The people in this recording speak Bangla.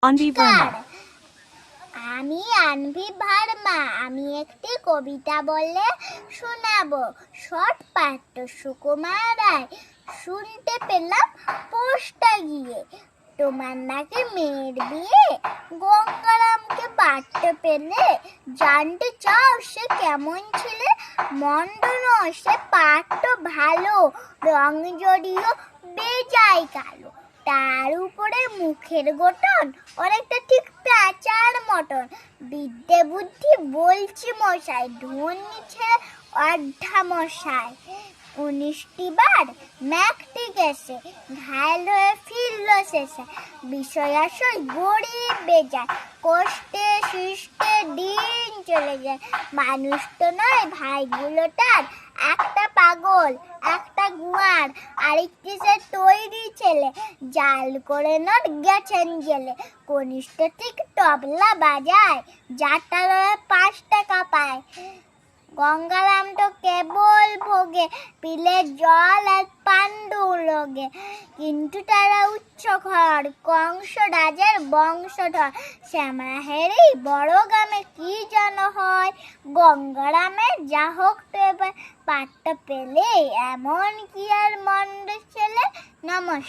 আনভি ভার্মা। আমি আনভি ভার্মা। আমি একটি কবিতা বলে শোনাবো। শর্ট পাঠ্য সুকুমার রায়। শুনতে পেলাম পোস্টটা গিয়ে, তোমার নাকি মেয়ের বিয়ে। গঙ্গারামকে বাড়তে পেলে জানতে চাও সে কেমন ছেলে। মন্দ নয় সে পাঠ্য ভালো, রং যদিও বেজায় কালো। তার উপরে মুখের গঠন অনেকটা ঠিক প্যাঁচার মতন। বিদ্যে বুদ্ধি বলছি মশাই, ধনী ছেলে অর্ধা মশাই। 19টি বার ম্যাকটি গেছে, ঘায়ল হয়ে ফিরল শেষে। বিষয় আসল গরিব বেজায়, কষ্টে সৃষ্টে দিন চলে যায়। মানুষ তো নয় ভাইগুলো তার, একটা পাগল একটা গুয়ার, আরেকটি সে তৈরি ছেলে। জাল করে নোট গেছেন জেলে। কনিষ্ঠ ঠিক তবলা বাজায়, যাত্রা 5 টাকা পায়। গঙ্গারাম তো কেবল ভোগে, পিলে জল আর পাণ্ডু লোগে। কিন্তু তারা উচ্চ ঘর, কংস রাজার বংশধর। শ্যামা হেরি বড় গ্রামে কি যেন হয়। গঙ্গারামের যা হোক তো এবার পাঠটা পেলে, এমন কি আর মন্দ ছেলে। নমস্কার।